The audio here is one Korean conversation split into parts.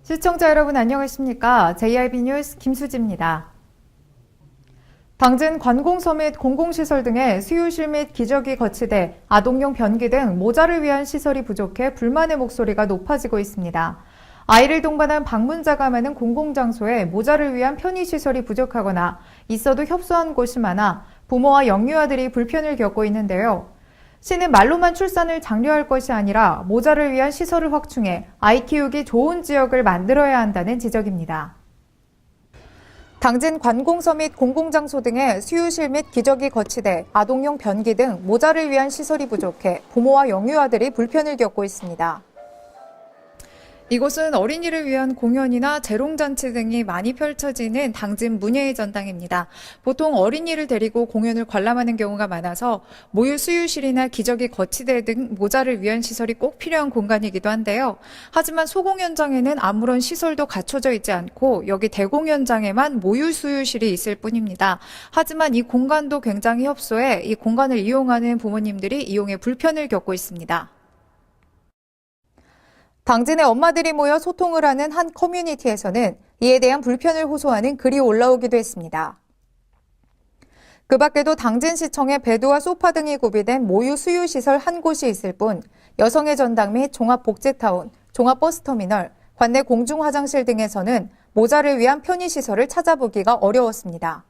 시청자 여러분 안녕하십니까? JIB 뉴스 김수지입니다. 당진 관공서 및 공공시설 등의 수유실 및 기저귀 거치대, 아동용 변기 등 모자를 위한 시설이 부족해 불만의 목소리가 높아지고 있습니다. 아이를 동반한 방문자가 많은 공공장소에 모자를 위한 편의시설이 부족하거나 있어도 협소한 곳이 많아 부모와 영유아들이 불편을 겪고 있는데요. 시는 말로만 출산을 장려할 것이 아니라 모자를 위한 시설을 확충해 아이 키우기 좋은 지역을 만들어야 한다는 지적입니다. 당진 관공서 및 공공장소 등의 수유실 및 기저귀 거치대, 아동용 변기 등 모자를 위한 시설이 부족해 부모와 영유아들이 불편을 겪고 있습니다. 이곳은 어린이를 위한 공연이나 재롱잔치 등이 많이 펼쳐지는 당진 문예의 전당입니다. 보통 어린이를 데리고 공연을 관람하는 경우가 많아서 모유 수유실이나 기저귀 거치대 등 모자를 위한 시설이 꼭 필요한 공간이기도 한데요. 하지만 소공연장에는 아무런 시설도 갖춰져 있지 않고 여기 대공연장에만 모유 수유실이 있을 뿐입니다. 하지만 이 공간도 굉장히 협소해 이 공간을 이용하는 부모님들이 이용에 불편을 겪고 있습니다. 당진의 엄마들이 모여 소통을 하는 한 커뮤니티에서는 이에 대한 불편을 호소하는 글이 올라오기도 했습니다. 그 밖에도 당진시청에 베드와 소파 등이 구비된 모유 수유시설 한 곳이 있을 뿐 여성의 전당 및 종합복지타운, 종합버스터미널, 관내 공중화장실 등에서는 모자를 위한 편의시설을 찾아보기가 어려웠습니다.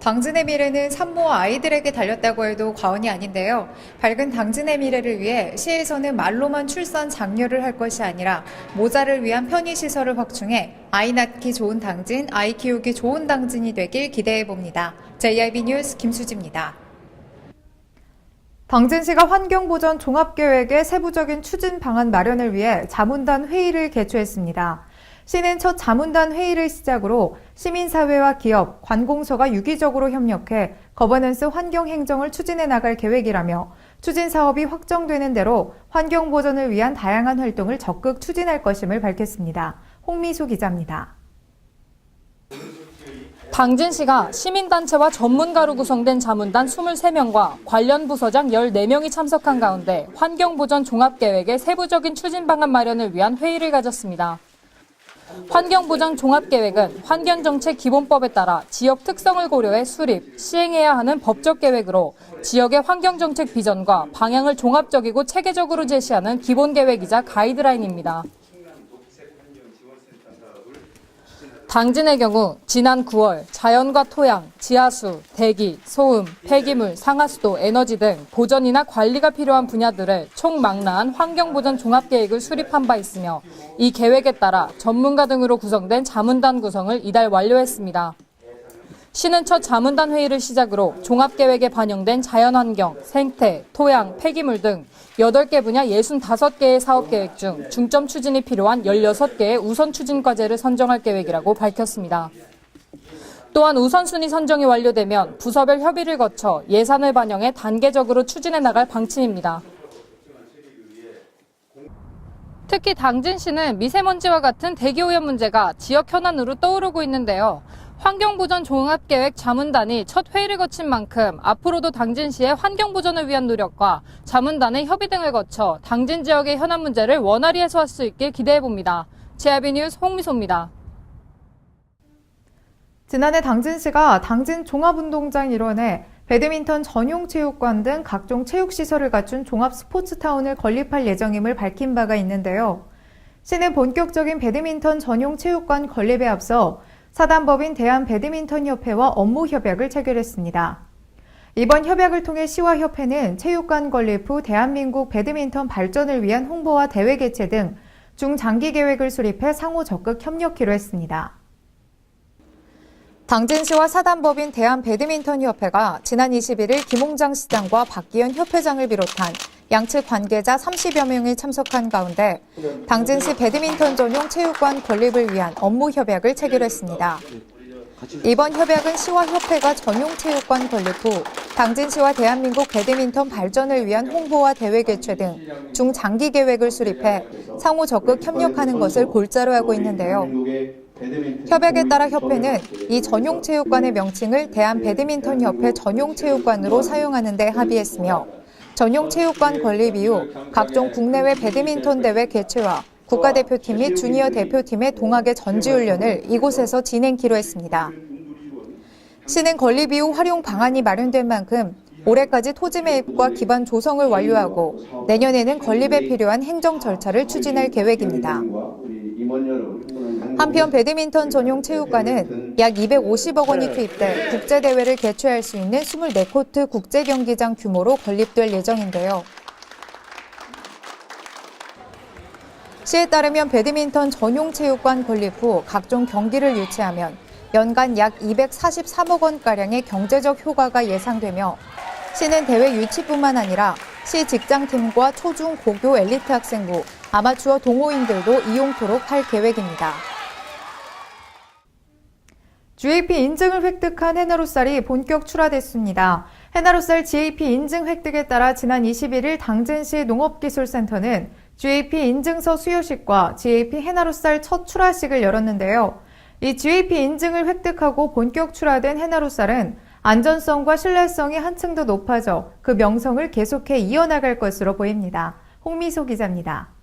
당진의 미래는 산모와 아이들에게 달렸다고 해도 과언이 아닌데요. 밝은 당진의 미래를 위해 시에서는 말로만 출산 장려를 할 것이 아니라 모자를 위한 편의시설을 확충해 아이 낳기 좋은 당진, 아이 키우기 좋은 당진이 되길 기대해봅니다. JIB 뉴스 김수지입니다. 당진시가 환경보전 종합계획의 세부적인 추진 방안 마련을 위해 자문단 회의를 개최했습니다. 시는 첫 자문단 회의를 시작으로 시민사회와 기업, 관공서가 유기적으로 협력해 거버넌스 환경행정을 추진해 나갈 계획이라며 추진 사업이 확정되는 대로 환경 보전을 위한 다양한 활동을 적극 추진할 것임을 밝혔습니다. 홍미수 기자입니다. 당진시가 시민단체와 전문가로 구성된 자문단 23명과 관련 부서장 14명이 참석한 가운데 환경보전 종합계획의 세부적인 추진 방안 마련을 위한 회의를 가졌습니다. 환경보전 종합계획은 환경정책 기본법에 따라 지역 특성을 고려해 수립, 시행해야 하는 법적 계획으로 지역의 환경정책 비전과 방향을 종합적이고 체계적으로 제시하는 기본계획이자 가이드라인입니다. 당진의 경우 지난 9월 자연과 토양, 지하수, 대기, 소음, 폐기물, 상하수도, 에너지 등 보전이나 관리가 필요한 분야들을 총망라한 환경보전 종합계획을 수립한 바 있으며 이 계획에 따라 전문가 등으로 구성된 자문단 구성을 이달 완료했습니다. 시는 첫 자문단 회의를 시작으로 종합계획에 반영된 자연환경, 생태, 토양, 폐기물 등 8개 분야 65개의 사업계획 중 중점 추진이 필요한 16개의 우선 추진 과제를 선정할 계획이라고 밝혔습니다. 또한 우선순위 선정이 완료되면 부서별 협의를 거쳐 예산을 반영해 단계적으로 추진해 나갈 방침입니다. 특히 당진시는 미세먼지와 같은 대기오염 문제가 지역 현안으로 떠오르고 있는데요. 환경보전 종합계획 자문단이 첫 회의를 거친 만큼 앞으로도 당진시의 환경보전을 위한 노력과 자문단의 협의 등을 거쳐 당진 지역의 현안 문제를 원활히 해소할 수 있길 기대해봅니다. JIB 뉴스 홍미소입니다. 지난해 당진시가 당진 종합운동장 일원에 배드민턴 전용 체육관 등 각종 체육시설을 갖춘 종합스포츠타운을 건립할 예정임을 밝힌 바가 있는데요. 시는 본격적인 배드민턴 전용 체육관 건립에 앞서 사단법인 대한배드민턴협회와 업무 협약을 체결했습니다. 이번 협약을 통해 시와 협회는 체육관 건립 후 대한민국 배드민턴 발전을 위한 홍보와 대회 개최 등 중장기 계획을 수립해 상호 적극 협력키로 했습니다. 당진시와 사단법인 대한배드민턴협회가 지난 21일 김홍장 시장과 박기현 협회장을 비롯한 양측 관계자 30여 명이 참석한 가운데 당진시 배드민턴 전용 체육관 건립을 위한 업무 협약을 체결했습니다. 이번 협약은 시와 협회가 전용 체육관 건립 후 당진시와 대한민국 배드민턴 발전을 위한 홍보와 대회 개최 등 중장기 계획을 수립해 상호 적극 협력하는 것을 골자로 하고 있는데요. 협약에 따라 협회는 이 전용 체육관의 명칭을 대한배드민턴협회 전용체육관으로 사용하는 데 합의했으며 전용 체육관 건립 이후 각종 국내외 배드민턴 대회 개최와 국가대표팀 및 주니어 대표팀의 동학의 전지훈련을 이곳에서 진행키로 했습니다. 시는 건립 이후 활용 방안이 마련된 만큼 올해까지 토지 매입과 기반 조성을 완료하고 내년에는 건립에 필요한 행정 절차를 추진할 계획입니다. 한편 배드민턴 전용 체육관은 약 250억 원이 투입돼 국제대회를 개최할 수 있는 24코트 국제경기장 규모로 건립될 예정인데요. 시에 따르면 배드민턴 전용 체육관 건립 후 각종 경기를 유치하면 연간 약 243억 원가량의 경제적 효과가 예상되며 시는 대회 유치뿐만 아니라 시 직장팀과 초중 고교 엘리트 학생부, 아마추어 동호인들도 이용토록 할 계획입니다. GAP 인증을 획득한 해나루쌀이 본격 출하됐습니다. 해나루쌀 GAP 인증 획득에 따라 지난 21일 당진시 농업기술센터는 GAP 인증서 수여식과 GAP 해나루쌀 첫 출하식을 열었는데요. 이 GAP 인증을 획득하고 본격 출하된 해나루쌀은 안전성과 신뢰성이 한층 더 높아져 그 명성을 계속해 이어나갈 것으로 보입니다. 홍미소 기자입니다.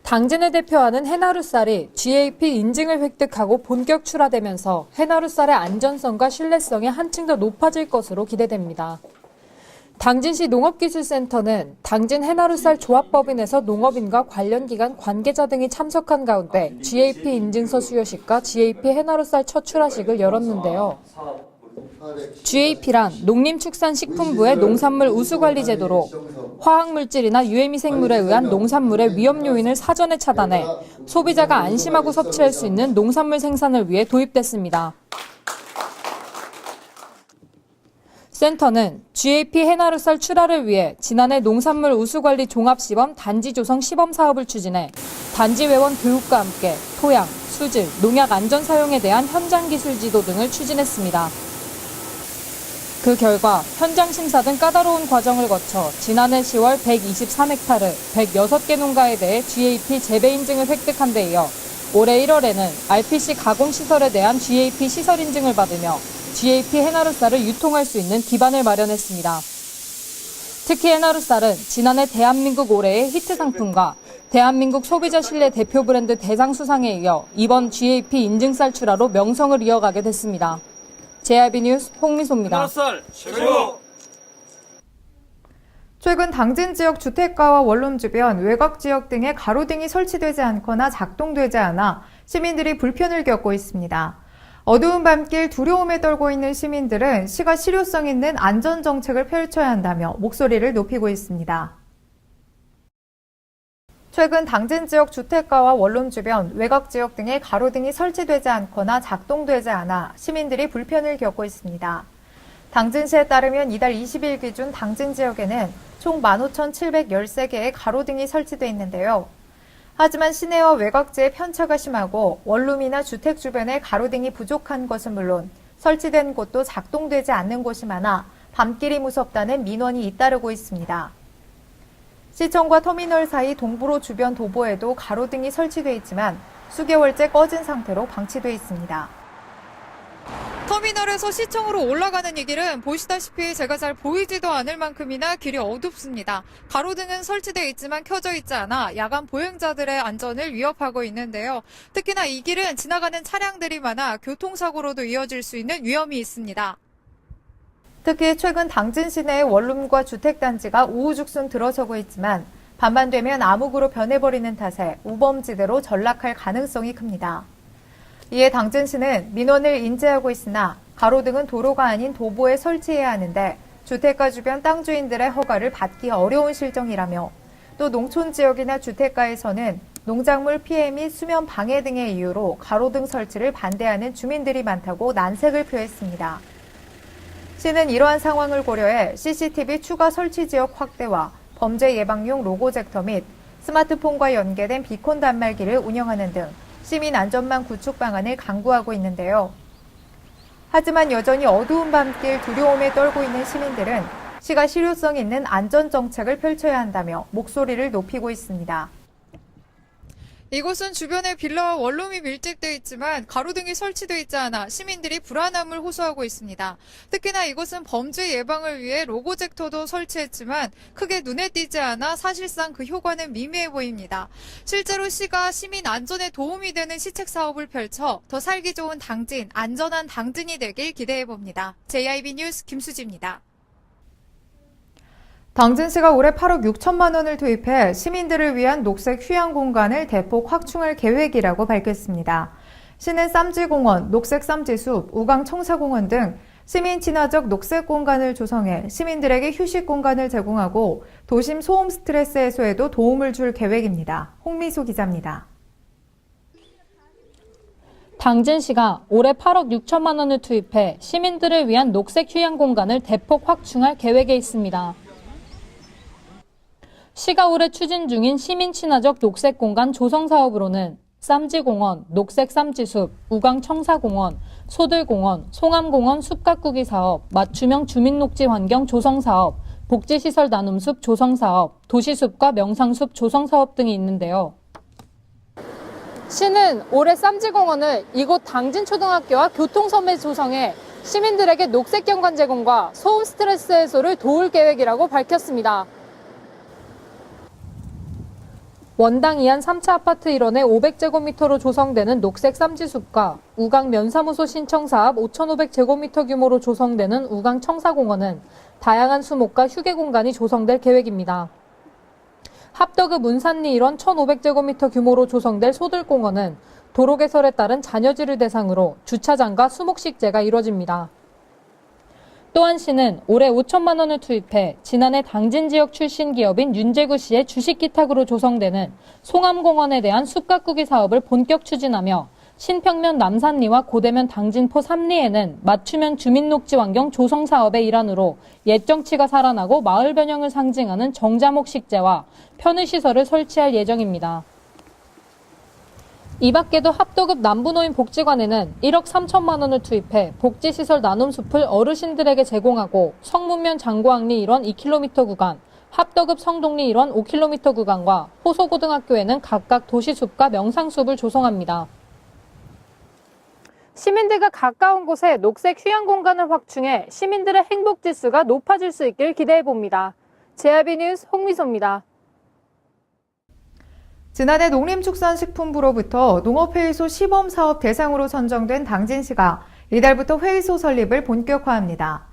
당진을 대표하는 해나루쌀이 GAP 인증을 획득하고 본격 출하되면서 해나루쌀의 안전성과 신뢰성이 한층 더 높아질 것으로 기대됩니다. 당진시 농업기술센터는 당진 해나루쌀 조합법인에서 농업인과 관련 기관 관계자 등이 참석한 가운데 GAP 인증서 수여식과 GAP 해나루쌀 첫 출하식을 열었는데요. GAP란 농림축산식품부의 농산물 우수관리 제도로 화학물질이나 유해미생물에 의한 농산물의 위험 요인을 사전에 차단해 소비자가 안심하고 섭취할 수 있는 농산물 생산을 위해 도입됐습니다. 센터는 GAP 해나루쌀 출하를 위해 지난해 농산물 우수관리 종합시범 단지 조성 시범 사업을 추진해 단지 회원 교육과 함께 토양, 수질, 농약 안전 사용에 대한 현장 기술 지도 등을 추진했습니다. 그 결과 현장 심사 등 까다로운 과정을 거쳐 지난해 10월 123헥타르 106개 농가에 대해 GAP 재배 인증을 획득한 데 이어 올해 1월에는 RPC 가공시설에 대한 GAP 시설 인증을 받으며 GAP 해나루쌀을 유통할 수 있는 기반을 마련했습니다. 특히 해나루쌀은 지난해 대한민국 올해의 히트 상품과 대한민국 소비자 신뢰 대표 브랜드 대상 수상에 이어 이번 GAP 인증쌀 출하로 명성을 이어가게 됐습니다. JRB 뉴스 홍미소입니다. 해나루쌀 최고! 최근 당진 지역 주택가와 원룸 주변 외곽 지역 등에 가로등이 설치되지 않거나 작동되지 않아 시민들이 불편을 겪고 있습니다. 어두운 밤길 두려움에 떨고 있는 시민들은 시가 실효성 있는 안전정책을 펼쳐야 한다며 목소리를 높이고 있습니다. 최근 당진 지역 주택가와 원룸 주변 외곽 지역 등에 가로등이 설치되지 않거나 작동되지 않아 시민들이 불편을 겪고 있습니다. 당진시에 따르면 이달 20일 기준 당진 지역에는 총 15,713개의 가로등이 설치돼 있는데요. 하지만 시내와 외곽지의 편차가 심하고 원룸이나 주택 주변에 가로등이 부족한 것은 물론 설치된 곳도 작동되지 않는 곳이 많아 밤길이 무섭다는 민원이 잇따르고 있습니다. 시청과 터미널 사이 동부로 주변 도보에도 가로등이 설치돼 있지만 수개월째 꺼진 상태로 방치돼 있습니다. 터미널에서 시청으로 올라가는 이 길은 보시다시피 제가 잘 보이지도 않을 만큼이나 길이 어둡습니다. 가로등은 설치되어 있지만 켜져 있지 않아 야간 보행자들의 안전을 위협하고 있는데요. 특히나 이 길은 지나가는 차량들이 많아 교통사고로도 이어질 수 있는 위험이 있습니다. 특히 최근 당진 시내의 원룸과 주택단지가 우후죽순 들어서고 있지만 밤만 되면 암흑으로 변해버리는 탓에 우범지대로 전락할 가능성이 큽니다. 이에 당진시는 민원을 인지하고 있으나 가로등은 도로가 아닌 도보에 설치해야 하는데 주택가 주변 땅 주인들의 허가를 받기 어려운 실정이라며 또 농촌 지역이나 주택가에서는 농작물 피해 및 수면 방해 등의 이유로 가로등 설치를 반대하는 주민들이 많다고 난색을 표했습니다. 시는 이러한 상황을 고려해 CCTV 추가 설치 지역 확대와 범죄 예방용 로고젝터 및 스마트폰과 연계된 비콘 단말기를 운영하는 등 시민 안전망 구축 방안을 강구하고 있는데요. 하지만 여전히 어두운 밤길 두려움에 떨고 있는 시민들은 시가 실효성 있는 안전정책을 펼쳐야 한다며 목소리를 높이고 있습니다. 이곳은 주변에 빌라와 원룸이 밀집되어 있지만 가로등이 설치되어 있지 않아 시민들이 불안함을 호소하고 있습니다. 특히나 이곳은 범죄 예방을 위해 로고젝터도 설치했지만 크게 눈에 띄지 않아 사실상 그 효과는 미미해 보입니다. 실제로 시가 시민 안전에 도움이 되는 시책 사업을 펼쳐 더 살기 좋은 당진, 안전한 당진이 되길 기대해 봅니다. JIB 뉴스 김수지입니다. 당진시가 올해 8억 6천만 원을 투입해 시민들을 위한 녹색 휴양 공간을 대폭 확충할 계획이라고 밝혔습니다. 시는 쌈지공원, 녹색 쌈지숲, 우강 청사공원 등 시민 친화적 녹색 공간을 조성해 시민들에게 휴식 공간을 제공하고 도심 소음 스트레스 해소에도 도움을 줄 계획입니다. 홍미소 기자입니다. 당진시가 올해 8억 6천만 원을 투입해 시민들을 위한 녹색 휴양 공간을 대폭 확충할 계획에 있습니다. 시가 올해 추진 중인 시민 친화적 녹색 공간 조성 사업으로는 쌈지공원, 녹색 쌈지숲, 우강 청사공원, 소들공원, 송암공원 숲가꾸기 사업, 맞춤형 주민녹지 환경 조성 사업, 복지시설 나눔숲 조성 사업, 도시숲과 명상숲 조성 사업 등이 있는데요. 시는 올해 쌈지공원을 이곳 당진초등학교와 교통섬에 조성해 시민들에게 녹색 경관 제공과 소음 스트레스 해소를 도울 계획이라고 밝혔습니다. 원당 이안 3차 아파트 일원의 500제곱미터로 조성되는 녹색 쌈지숲과 우강 면사무소 신청 사업 5,500제곱미터 규모로 조성되는 우강 청사공원은 다양한 수목과 휴게 공간이 조성될 계획입니다. 합덕읍 문산리 일원 1,500제곱미터 규모로 조성될 소들공원은 도로 개설에 따른 잔여지를 대상으로 주차장과 수목식재가 이뤄집니다. 또한 시는 올해 5천만 원을 투입해 지난해 당진 지역 출신 기업인 윤재구 씨의 주식 기탁으로 조성되는 송암공원에 대한 숲가꾸기 사업을 본격 추진하며 신평면 남산리와 고대면 당진포 3리에는 맞춤형 주민녹지 환경 조성 사업의 일환으로 옛 정치가 살아나고 마을 변형을 상징하는 정자목 식재와 편의시설을 설치할 예정입니다. 이 밖에도 합덕읍 남부노인 복지관에는 1억 3천만 원을 투입해 복지시설 나눔숲을 어르신들에게 제공하고 성문면 장고항리 일원 2km 구간, 합덕읍 성동리 일원 5km 구간과 호소고등학교에는 각각 도시숲과 명상숲을 조성합니다. 시민들과 가까운 곳에 녹색 휴양 공간을 확충해 시민들의 행복 지수가 높아질 수 있길 기대해 봅니다. JIB 뉴스 홍미소입니다. 지난해 농림축산식품부로부터 농업회의소 시범사업 대상으로 선정된 당진시가 이달부터 회의소 설립을 본격화합니다.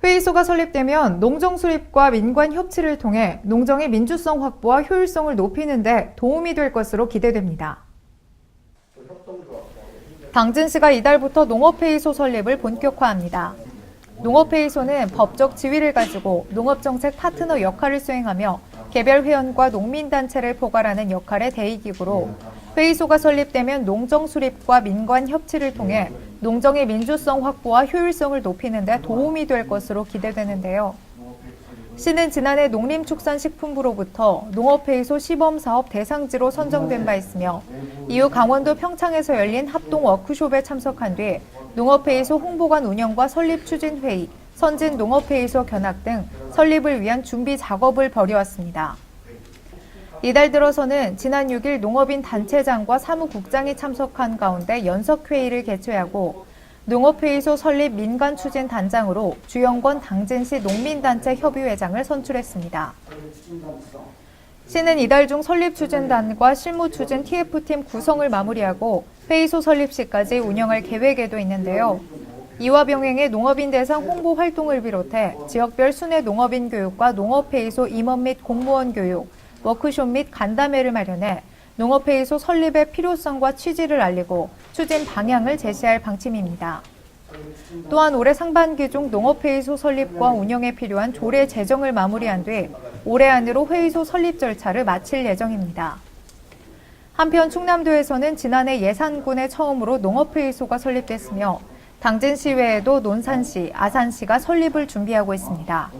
회의소가 설립되면 농정 수립과 민관 협치를 통해 농정의 민주성 확보와 효율성을 높이는 데 도움이 될 것으로 기대됩니다. 당진시가 이달부터 농업회의소 설립을 본격화합니다. 농업회의소는 법적 지위를 가지고 농업정책 파트너 역할을 수행하며 개별 회원과 농민단체를 포괄하는 역할의 대의기구로 회의소가 설립되면 농정 수립과 민관 협치를 통해 농정의 민주성 확보와 효율성을 높이는 데 도움이 될 것으로 기대되는데요. 시는 지난해 농림축산식품부로부터 농업회의소 시범사업 대상지로 선정된 바 있으며 이후 강원도 평창에서 열린 합동 워크숍에 참석한 뒤 농업회의소 홍보관 운영과 설립 추진회의, 선진 농업회의소 견학 등 설립을 위한 준비 작업을 벌여왔습니다. 이달 들어서는 지난 6일 농업인 단체장과 사무국장이 참석한 가운데 연석회의를 개최하고 농업회의소 설립 민간 추진 단장으로 주영권 당진시 농민단체 협의회장을 선출했습니다. 시는 이달 중 설립 추진단과 실무 추진 TF팀 구성을 마무리하고 회의소 설립 시까지 운영할 계획에도 있는데요. 이와 병행해 농업인 대상 홍보 활동을 비롯해 지역별 순회 농업인 교육과 농업회의소 임원 및 공무원 교육, 워크숍 및 간담회를 마련해 농업회의소 설립의 필요성과 취지를 알리고 추진 방향을 제시할 방침입니다. 또한 올해 상반기 중 농업회의소 설립과 운영에 필요한 조례 제정을 마무리한 뒤 올해 안으로 회의소 설립 절차를 마칠 예정입니다. 한편 충남도에서는 지난해 예산군에 처음으로 농업회의소가 설립됐으며 당진시 외에도 논산시, 아산시가 설립을 준비하고 있습니다.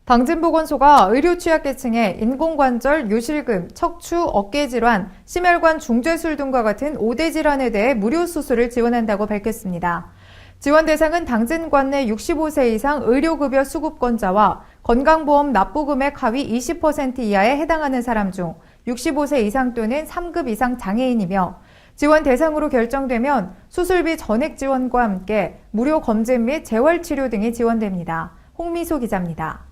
당진보건소가 의료 취약계층의 인공관절, 요실금, 척추, 어깨질환, 심혈관 중죄술 등과 같은 5대 질환에 대해 무료 수술을 지원한다고 밝혔습니다. 지원 대상은 당진 관내 65세 이상 의료급여 수급권자와 건강보험 납부금액 하위 20% 이하에 해당하는 사람 중 65세 이상 또는 3급 이상 장애인이며 지원 대상으로 결정되면 수술비 전액 지원과 함께 무료 검진 및 재활치료 등이 지원됩니다. 홍미소 기자입니다.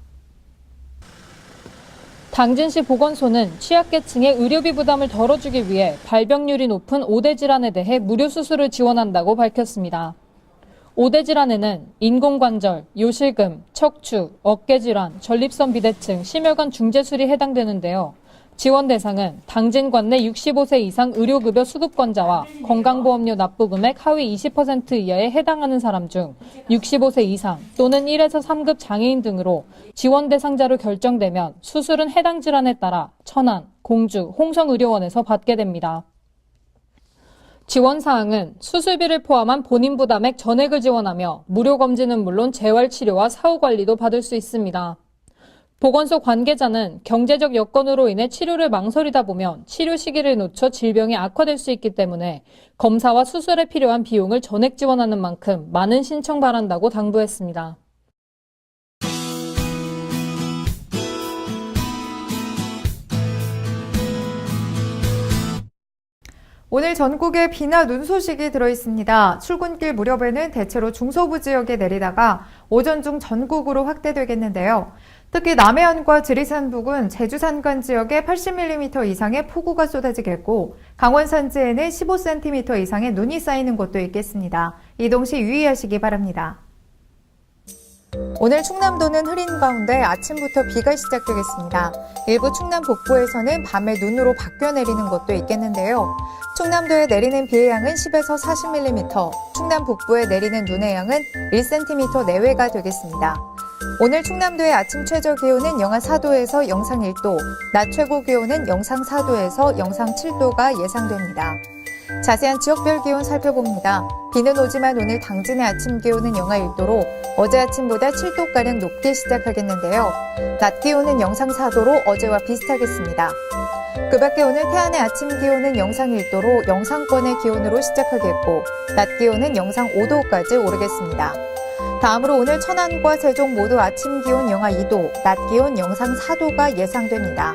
당진시 보건소는 취약계층의 의료비 부담을 덜어주기 위해 발병률이 높은 5대 질환에 대해 무료 수술을 지원한다고 밝혔습니다. 5대 질환에는 인공관절, 요실금, 척추, 어깨질환, 전립선 비대증, 심혈관 중재술이 해당되는데요. 지원 대상은 당진 관내 65세 이상 의료급여 수급권자와 건강보험료 납부금액 하위 20% 이하에 해당하는 사람 중 65세 이상 또는 1에서 3급 장애인 등으로 지원 대상자로 결정되면 수술은 해당 질환에 따라 천안, 공주, 홍성의료원에서 받게 됩니다. 지원 사항은 수술비를 포함한 본인 부담액 전액을 지원하며 무료 검진은 물론 재활치료와 사후관리도 받을 수 있습니다. 보건소 관계자는 경제적 여건으로 인해 치료를 망설이다 보면 치료 시기를 놓쳐 질병이 악화될 수 있기 때문에 검사와 수술에 필요한 비용을 전액 지원하는 만큼 많은 신청 바란다고 당부했습니다. 오늘 전국에 비나 눈 소식이 들어있습니다. 출근길 무렵에는 대체로 중서부 지역에 내리다가 오전 중 전국으로 확대되겠는데요. 특히 남해안과 지리산 부근, 제주 산간 지역에 80mm 이상의 폭우가 쏟아지겠고 강원 산지에는 15cm 이상의 눈이 쌓이는 곳도 있겠습니다. 이동 시 유의하시기 바랍니다. 오늘 충남도는 흐린 가운데 아침부터 비가 시작되겠습니다. 일부 충남 북부에서는 밤에 눈으로 바뀌어 내리는 곳도 있겠는데요. 충남도에 내리는 비의 양은 10에서 40mm, 충남 북부에 내리는 눈의 양은 1cm 내외가 되겠습니다. 오늘 충남도의 아침 최저 기온은 영하 4도에서 영상 1도, 낮 최고 기온은 영상 4도에서 영상 7도가 예상됩니다. 자세한 지역별 기온 살펴봅니다. 비는 오지만 오늘 당진의 아침 기온은 영하 1도로 어제 아침보다 7도가량 높게 시작하겠는데요. 낮 기온은 영상 4도로 어제와 비슷하겠습니다. 그 밖에 오늘 태안의 아침 기온은 영상 1도로 영상권의 기온으로 시작하겠고 낮 기온은 영상 5도까지 오르겠습니다. 다음으로 오늘 천안과 세종 모두 아침 기온 영하 2도, 낮 기온 영상 4도가 예상됩니다.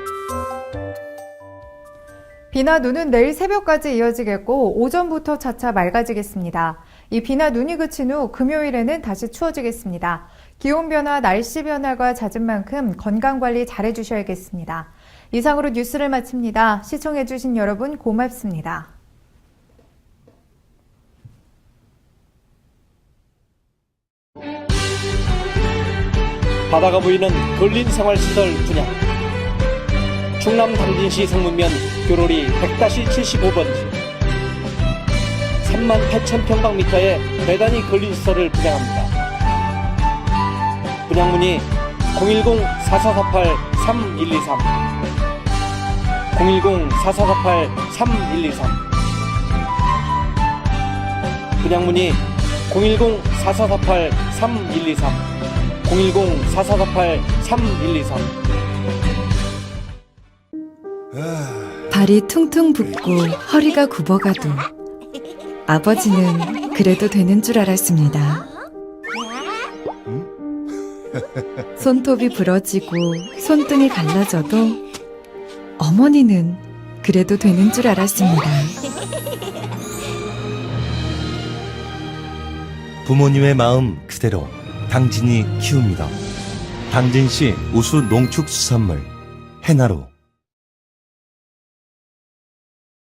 비나 눈은 내일 새벽까지 이어지겠고 오전부터 차차 맑아지겠습니다. 이 비나 눈이 그친 후 금요일에는 다시 추워지겠습니다. 기온 변화, 날씨 변화가 잦은 만큼 건강관리 잘해주셔야겠습니다. 이상으로 뉴스를 마칩니다. 시청해주신 여러분 고맙습니다. 바다가 보이는 근린생활시설 분양. 충남 당진시 성문면 교로리 100-75번지 38,000평방미터의 대단위 근린시설을 분양합니다. 분양문의 010-4448-3123 010-4448-3123 분양문의 010-4448-3123 010-4448-3123 발이 퉁퉁 붓고 허리가 굽어가도 아버지는 그래도 되는 줄 알았습니다. 손톱이 부러지고 손등이 갈라져도 어머니는 그래도 되는 줄 알았습니다. 부모님의 마음 그대로 당진이 키웁니다. 당진시 우수 농축수산물 해나루.